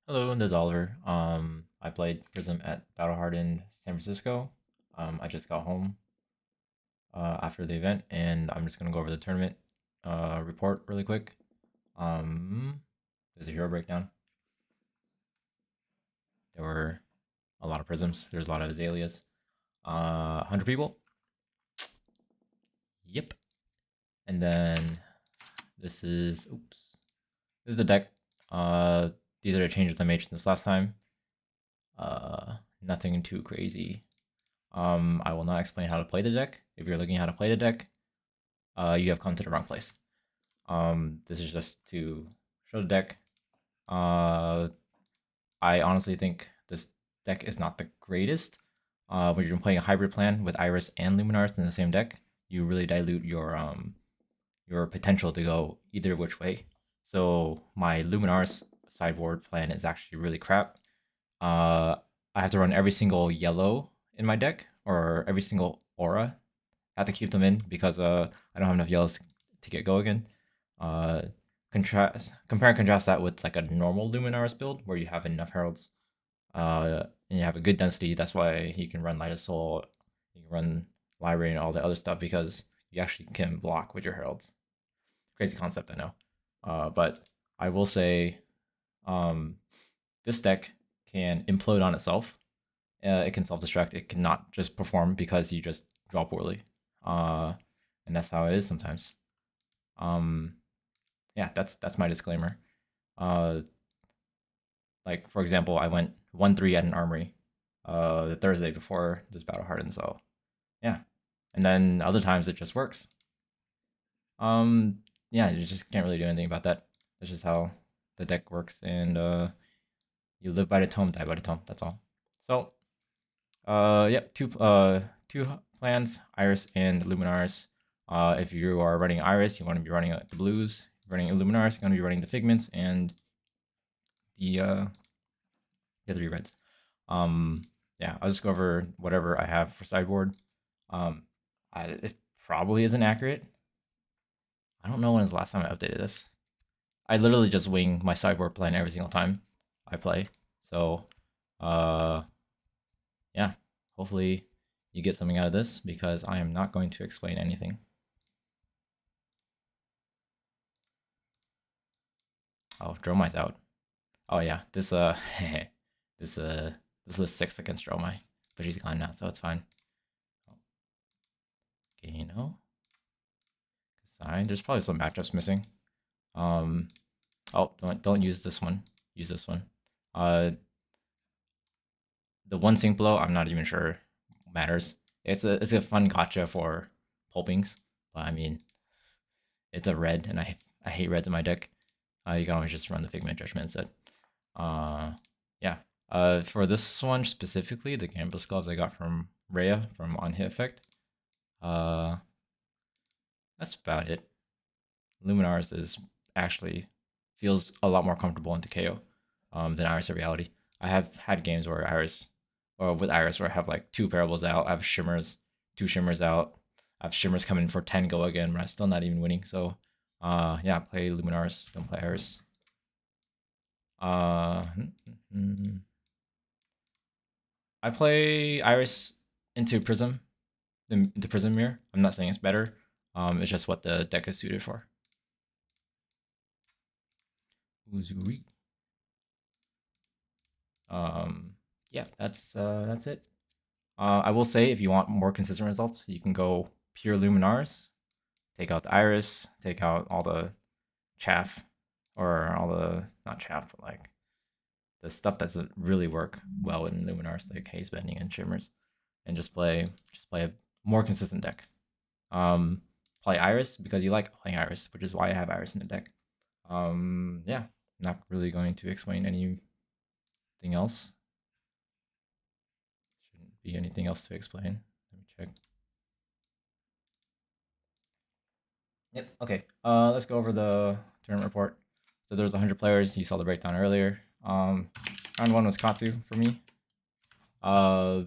Hello, this is Oliver. I played Prism at Battle Hardened San Francisco. I just got home after the event, and I'm just gonna go over the tournament report really quick. There's a hero breakdown. There were a lot of prisms. There's a lot of azaleas. 100 people. Yep. And then this is oops. This is the deck. These are the changes I made since last time. Nothing too crazy. I will not explain how to play the deck. If you're looking at how to play the deck, you have come to the wrong place. This is just to show the deck. I honestly think this deck is not the greatest. When you're playing a hybrid plan with Iris and Luminaris in the same deck, you really dilute your potential to go either which way. So my Luminaris sideboard plan is actually really crap. I have to run every single yellow in my deck or every single aura. I have to keep them in because I don't have enough yellows to get go again. Compare and contrast that with like a normal Luminaris build where you have enough heralds and you have a good density. That's why you can run Light of Soul, you can run Library and all the other stuff because you actually can block with your heralds. Crazy concept, I know. But I will say this deck can implode on itself. It can self-destruct. It cannot just perform because you just draw poorly. And that's how it is sometimes. Yeah, that's my disclaimer. Like for example, I went 1-3 at an armory the Thursday before this battle hardened, so yeah. And then other times it just works. Yeah, you just can't really do anything about that. That's just how the deck works, and you live by the tome, die by the tome. That's all. So, yep, two plans, Iris and Luminaris. If you are running Iris, you want to be running the blues. If you're running Luminaris, you're going to be running the Figments and the three reds. Yeah, I'll just go over whatever I have for sideboard. It probably isn't accurate. I don't know when was the last time I updated this. I literally just wing my sideboard plan every single time I play. So, yeah, hopefully you get something out of this because I am not going to explain anything. Oh, Dromai's out. Oh yeah, this this this is 6 against Dromai, but she's gone now, so it's fine. Okay, you know, there's probably some matchups missing. Oh, don't use this one. Use this one. The one sync blow, I'm not even sure matters. It's a fun gotcha for pulpings, but I mean, it's a red, and I hate reds in my deck. You can always just run the Figment of Judgment instead. Yeah. For this one specifically, the Gambus gloves I got from Rhea from On Hit Effect. That's about it. Luminaris is actually feels a lot more comfortable into KO than Iris of Reality. I have had games where Iris, or with Iris, where I have like 2 parables out. I have shimmers, 2 shimmers out. I have shimmers coming for 10 go again, but I'm still not even winning. So, yeah, play Luminaris, don't play Iris. I play Iris into Prism, the Prism mirror. I'm not saying it's better. It's just what the deck is suited for. Uzuri. Yeah, that's it. I will say if you want more consistent results, you can go pure Luminaris, take out the Iris, take out all the chaff, or all the not chaff, but like the stuff that doesn't really work well in Luminaris, like Haze Bending and Shimmers, and just play a more consistent deck. Play Iris because you like playing Iris, which is why I have Iris in the deck. Yeah, not really going to explain anything else. Shouldn't be anything else to explain. Let me check. Yep. Okay. Let's go over the tournament report. So there's 100 players. You saw the breakdown earlier. Round 1 was Katsu for me. I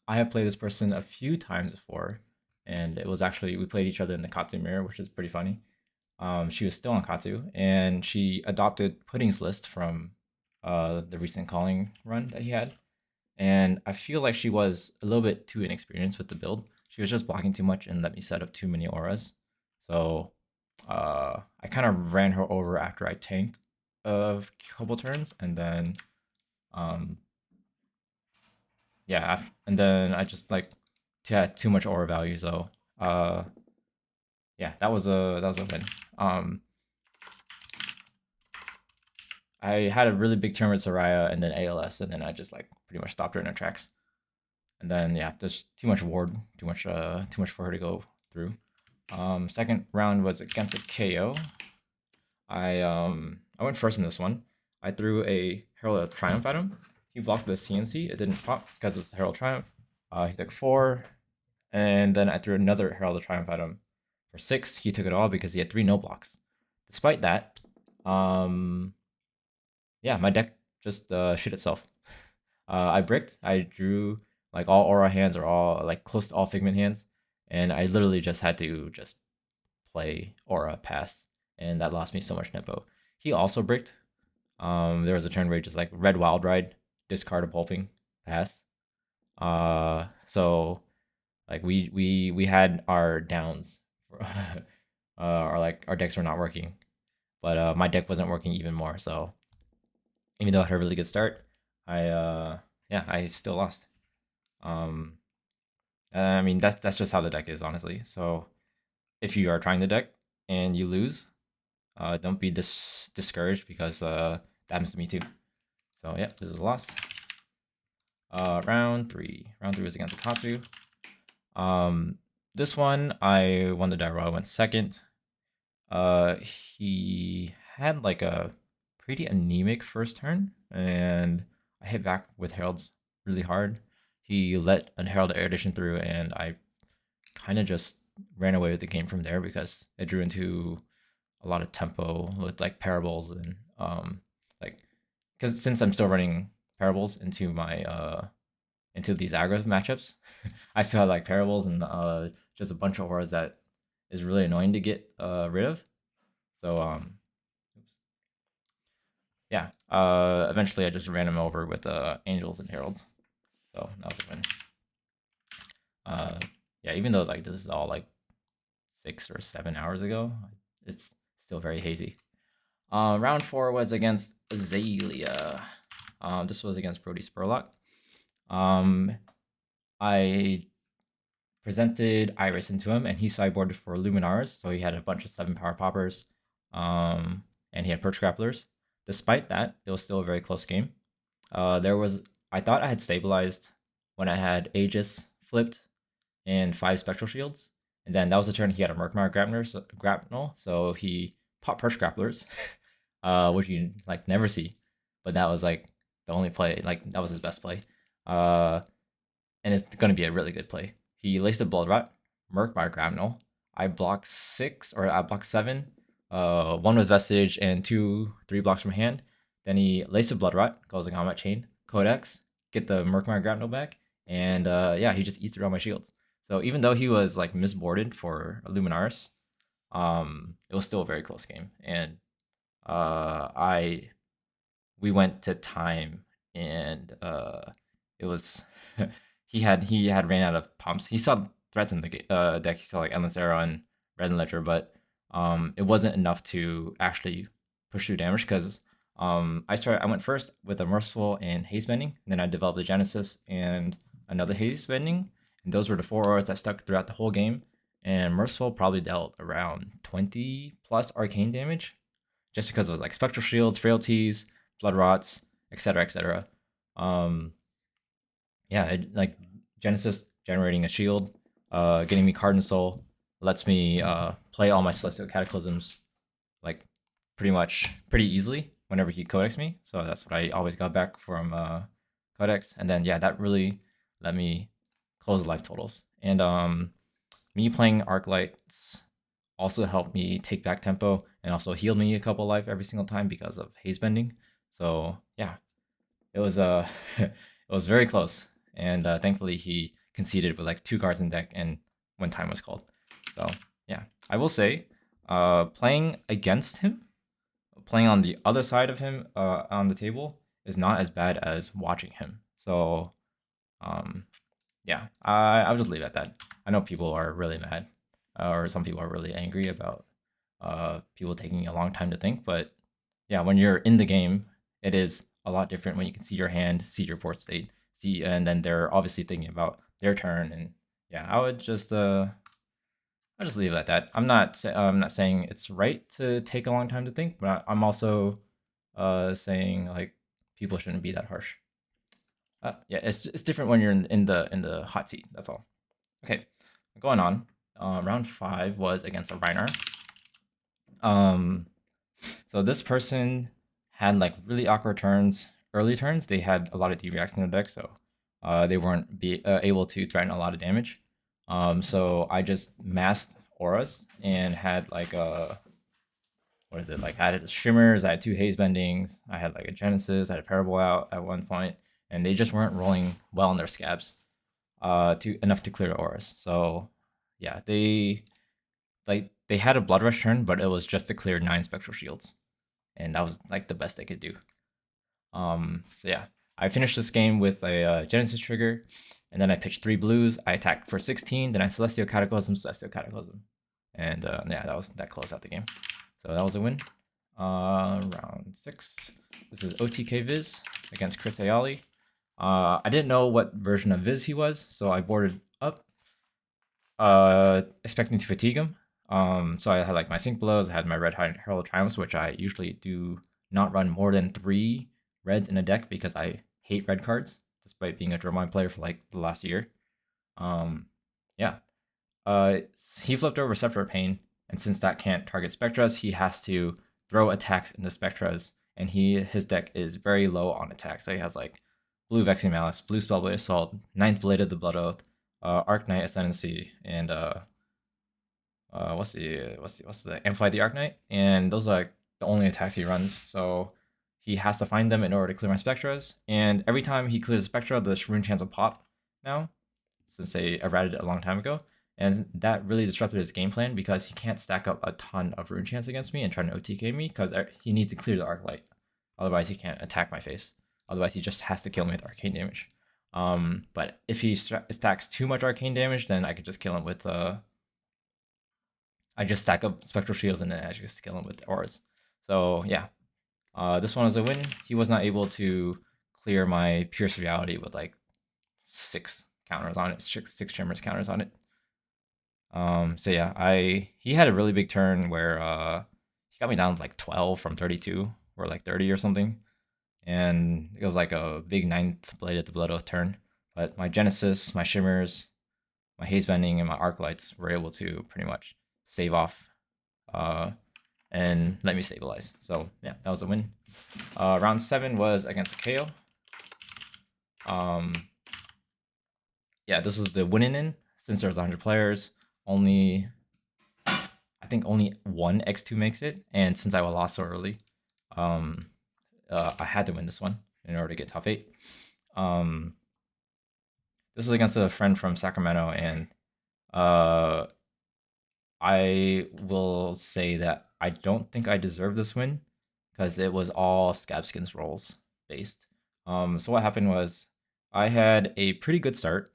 have played this person a few times before, and it was actually we played each other in the Katsu mirror, which is pretty funny. She was still on Katsu, and she adopted Pudding's list from the recent calling run that he had. And I feel like she was a little bit too inexperienced with the build. She was just blocking too much and let me set up too many auras. So I kind of ran her over after I tanked a couple turns, and then yeah, and then I just like had too much aura value. So yeah, that was a win. I had a really big turn with Soraya and then ALS, and then I just like pretty much stopped her in her tracks. And then yeah, there's too much ward, too much for her to go through. Second round was against a KO. I went first in this one. I threw a Herald of Triumph at him. He blocked the CNC. It didn't pop because it's Herald of Triumph. He took 4, and then I threw another Herald of Triumph at him for 6. He took it all because he had 3 no blocks. Despite that, yeah, my deck just shit itself. I bricked. I drew like all aura hands or all like close to all figment hands, and I literally just had to just play aura pass, and that lost me so much tempo. He also bricked. There was a turn where he just like red wild ride, discard a pulping, pass. So like we had our downs, or like our decks were not working, but my deck wasn't working even more. So even though I had a really good start, I still lost. I mean that's just how the deck is, honestly. So if you are trying the deck and you lose, don't be discouraged because that happens to me too. So yeah, this is a loss. Round 3. Round 3 was against Akatsu. This one I won the die roll. I went second. He had like a pretty anemic first turn, and I hit back with Heralds really hard. He let an Herald of Erudition through, and I kind of just ran away with the game from there because it drew into a lot of tempo with like parables and like because since I'm still running parables into my into these aggro matchups, I still have like parables and just a bunch of auras that is really annoying to get rid of. So oops. Yeah, eventually I just ran him over with angels and heralds. So that was a win. Yeah, even though like this is all like 6 or 7 hours ago, it's still very hazy. Round 4 was against Azalea. This was against Brody Spurlock. I presented Iris into him, and he sideboarded for Luminaris, so he had a bunch of 7 power poppers, and he had Perch Grapplers. Despite that, it was still a very close game. I thought I had stabilized when I had Aegis flipped and 5 Spectral Shields, and then that was the turn he had a Murkmire Grapnel, so he popped Perch Grapplers, which you like never see, but that was like the only play, like that was his best play, and it's going to be a really good play. He laced a Blood Rot, Murkmire Grapnel. I blocked 6, or I blocked 7, 1 with Vestige and 3 blocks from hand. Then he laced a Blood Rot, goes a Combat Chain, Codex, get the Murkmire Grapnel back, and yeah, he just eats through all my shields. So even though he was like misboarded for Luminaris, it was still a very close game, and we went to time, and it was he had ran out of pumps. He saw threats in the deck. He saw like Endless Arrow and Red and Ledger, but it wasn't enough to actually push through damage because I went first with a Merciful and Haze Bending, and then I developed a Genesis and another Haze Bending, and those were the 4 auras that stuck throughout the whole game. And Merciful probably dealt around 20 plus arcane damage, just because it was like Spectral Shields, Frailties, Blood Rots, etc., etc. Yeah, like Genesis generating a shield, getting me Card and Soul, lets me play all my Celestial Cataclysms like pretty easily whenever he codex me. So that's what I always got back from codex. And then yeah, that really let me close the life totals. And me playing Arc Lights also helped me take back tempo and also healed me a couple life every single time because of haze bending. So yeah, it was it was very close. And thankfully he conceded with like 2 cards in deck and when time was called. So yeah, I will say playing against him, playing on the other side of him on the table, is not as bad as watching him. So yeah, I'll just leave it at that. I know people are really mad, or some people are really angry about people taking a long time to think, but yeah, when you're in the game, it is a lot different when you can see your hand, see your board state, see, and then they're obviously thinking about their turn. And yeah, I'll just leave it at that. I'm not saying it's right to take a long time to think, but I'm also saying like people shouldn't be that harsh. Yeah, it's different when you're in the hot seat. That's all. Okay, going on. Round 5 was against a Reinar. So this person had like really awkward turns. Early turns, they had a lot of D-reacts in their deck, so they weren't able to threaten a lot of damage. So I just masked auras and had like what is it? Like I had shimmers, I had 2 haze bendings, I had like a Genesis, I had a parable out at one point, and they just weren't rolling well in their scabs, enough to clear auras. So yeah, they had a blood rush turn, but it was just to clear 9 spectral shields, and that was like the best they could do. So yeah, I finished this game with a Genesis trigger, and then I pitched 3 blues. I attacked for 16, then I Celestial Cataclysm, and yeah, that closed out the game. So that was a win. Round 6. This is OTK Viz against Chris Ayali. I didn't know what version of Viz he was, so I boarded up, expecting to fatigue him. So I had like my Sync Blows, I had my Red Herald of Triumphs, which I usually do not run more than 3 reds in a deck because I hate red cards, despite being a Dromine player for like the last year. Yeah. He flipped over Scepter of Pain, and since that can't target Spectras, he has to throw attacks into Spectras, and his deck is very low on attack. So he has like blue Vexing Malice, blue Spellblade Assault, 9th Blade of the Blood Oath, Arc Knight Ascendancy, and what's the Amplify the Arc Knight, and those are like the only attacks he runs. So he has to find them in order to clear my Spectras, and every time he clears a Spectra, the rune chance will pop now, since they errated it a long time ago. And that really disrupted his game plan because he can't stack up a ton of rune chance against me and try to OTK me because he needs to clear the Arc Light. Otherwise, he can't attack my face. Otherwise, he just has to kill me with arcane damage. But if he stacks too much arcane damage, then I could just kill him with I just stack up Spectral Shields and then I just kill him with auras. So yeah, this one was a win. He was not able to clear my Pierce Reality with like 6 counters on it, 6 Shimmers counters on it. So yeah, he had a really big turn where he got me down to like 12 from 32 or like 30 or something, and it was like a big 9th Blade at the Blood Oath turn. But my Genesis, my Shimmers, my Haze Bending, and my Arc Lights were able to pretty much stave off and let me stabilize. So yeah, that was a win. Round 7 was against a KO. Yeah, this was the winning in. Since there's 100 players, I think only 1 X2 makes it, and since I lost so early, I had to win this one in order to get top 8. This was against a friend from Sacramento, and I will say that I don't think I deserve this win because it was all Scabskins rolls based. So what happened was I had a pretty good start.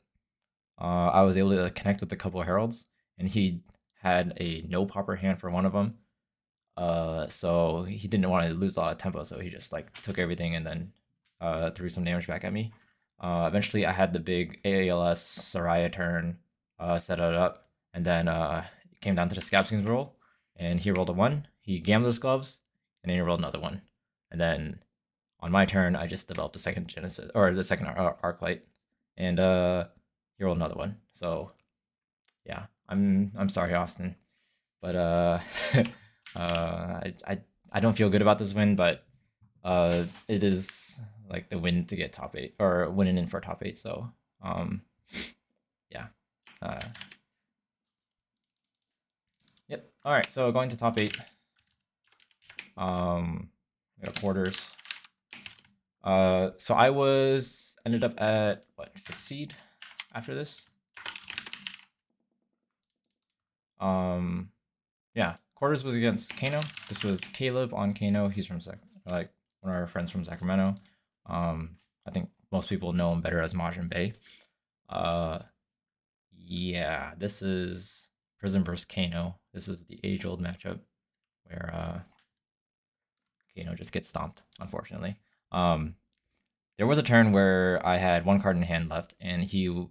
I was able to connect with a couple of heralds, and he had a no popper hand for one of them. So he didn't want to lose a lot of tempo, so he just like took everything and then threw some damage back at me. Eventually, I had the big AALS Soraya turn, set it up, and then it came down to the Scabskins roll, and he rolled a 1. He gambled his gloves, and then he rolled another 1. And then on my turn, I just developed the second Genesis or the second Arc Light, and he rolled another 1. So yeah, I'm sorry, Austin, but I don't feel good about this win, but it is like the win to get top 8 or winning in for top 8. So yeah. Yep. All right. So going to top 8. We got quarters. So I ended up at what, 5th seed after this. Yeah, quarters was against Kano. This was Caleb on Kano. He's from one of our friends from Sacramento. I think most people know him better as MajiinBae. Yeah, this is Prism versus Kano. This is the age-old matchup where Kano just gets stomped, unfortunately. There was a turn where I had one card in hand left, and he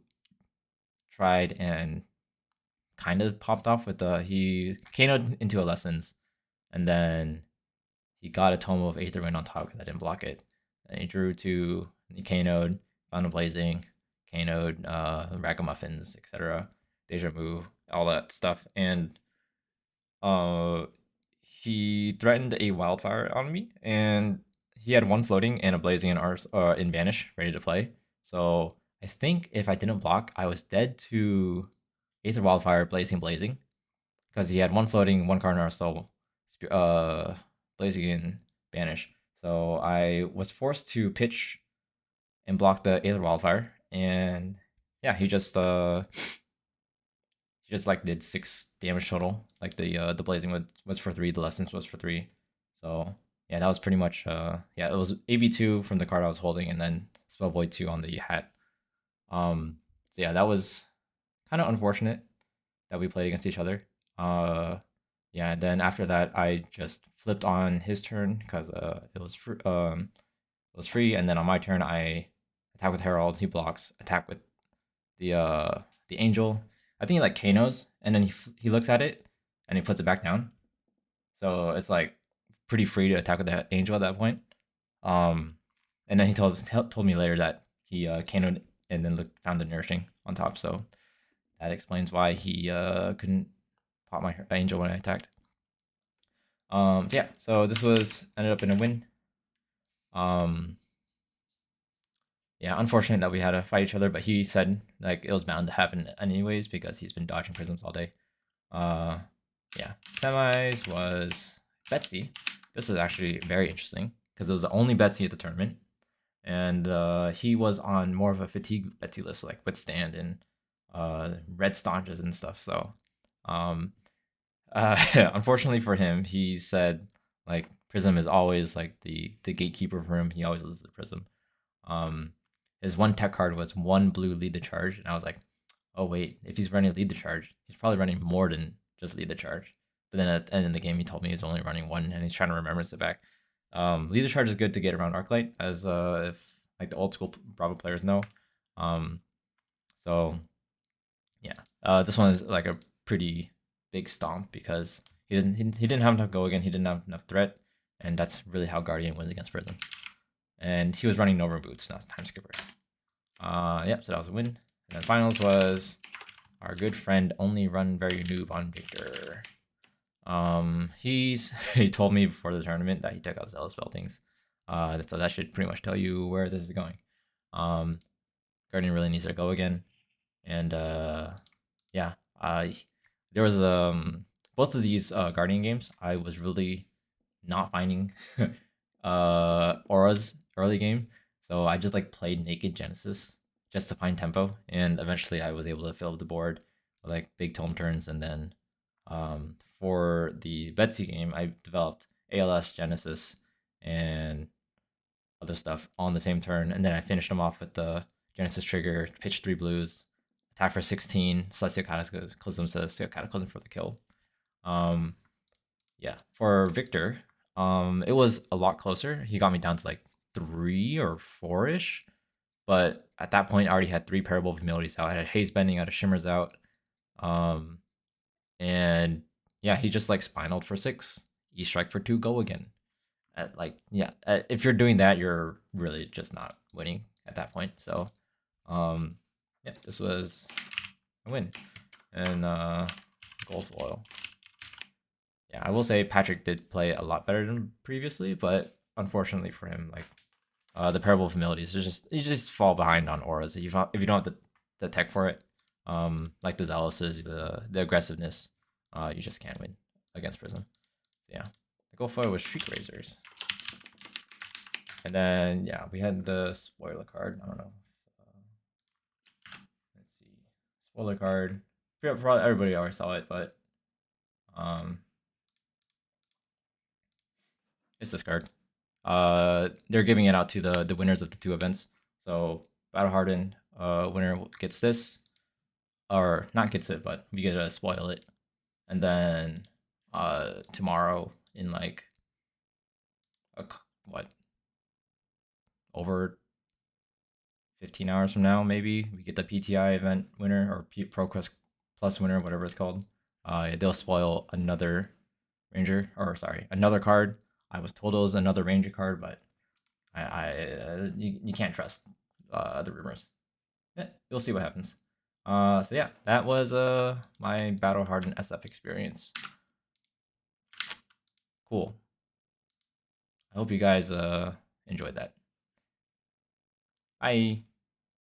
tried and kind of popped off with he Kano'd into a Lessons, and then he got a Tome of Aether Wind on top because I didn't block it. And he drew two, he Kano'd, found a Blazing, Kano'd, Ragamuffins, etc., Deja Vu, all that stuff, and uh, he threatened a Wildfire on me, and he had one floating and a Blazing in Vanish ready to play. So I think if I didn't block, I was dead to Aether Wildfire, Blazing, because he had one floating, one card in Arsenal, Blazing in Banish. So I was forced to pitch and block the Aether Wildfire, and yeah, he just like did 6 damage total. Like the Blazing was for 3, the Lessons was for 3. So yeah, that was pretty much yeah, it was AB2 from the card I was holding, and then Spell Void 2 on the hat. So yeah, that was kind of unfortunate that we played against each other. Yeah, then after that, I just flipped on his turn because it was free, and then on my turn, I attack with Herald. He blocks. Attack with the Angel. I think he like Kano's, and then he looks at it and he puts it back down. So it's like pretty free to attack with the Angel at that point. And then he told me later that he Kano'd and then found the Nourishing on top. So that explains why he couldn't pop my Angel when I attacked. So yeah, so this ended up in a win. Yeah, unfortunate that we had to fight each other, but he said like it was bound to happen anyways because he's been dodging prisms all day. Yeah, semis was Betsy. This is actually very interesting because it was the only Betsy at the tournament, and he was on more of a fatigue Betsy list, like Withstand and red staunches and stuff. So, unfortunately for him, he said like Prism is always like the gatekeeper for him. He always loses the Prism. His one tech card was 1 blue lead the charge, and I was like, oh wait, if he's running lead the charge, he's probably running more than just lead the charge. But then at the end of the game, he told me he's only running 1, and he's trying to remember it back. Lead the charge is good to get around Arclight, as if like the old school Bravo players know. So yeah, this one is like a pretty big stomp because he didn't have enough go again. He didn't have enough threat, and that's really how Guardian wins against Prism. And he was running no room boots, not time skippers. Yep, so that was a win. And then finals was our good friend onlyrunverynoob on Victor. He told me before the tournament that he took out Zealous Beltings. So that should pretty much tell you where this is going. Guardian really needs to go again. And yeah, there was both of these Guardian games I was really not finding auras early game, so I just like played naked Genesis just to find tempo, and eventually I was able to fill up the board with like big tome turns, and then for the Betsy game I developed ALS Genesis and other stuff on the same turn, and then I finished them off with the Genesis trigger, pitch 3 blues, attack for 16, Celestial Cataclysm, Celestial Cataclysm for the kill. Yeah, for Victor, it was a lot closer. He got me down to like 3 or 4-ish, but at that point I already had 3 Parable of Humilities out. I had Haze Bending out, of Shimmers out, and yeah, he just like Spinaled for 6, E-Strike for 2, go again. If you're doing that, you're really just not winning at that point. So, yeah, this was a win, and gold foil. Yeah, I will say Patrick did play a lot better than previously, but unfortunately for him, like the Parable of Humilities, you just fall behind on auras if you don't have the tech for it. Like the Zealouses, the aggressiveness, you just can't win against Prism. So yeah, the gold foil was Shriek Razors. And then yeah, we had the spoiler card. I don't know. Let's see, spoiler card. Probably everybody already saw it, but it's this card. they're giving it out to the winners of the 2 events. So Battle Hardened winner gets this, or not gets it, but we get to spoil it. And then tomorrow in like what, over 15 hours from now, maybe we get the PTI event winner or ProQuest Plus winner, whatever it's called. They'll spoil another Ranger, or sorry, another card. I was told it was another Ranger card, but you can't trust the rumors. Yeah, you'll see what happens. So yeah, that was my Battle Hardened SF experience. Cool. I hope you guys enjoyed that. Bye.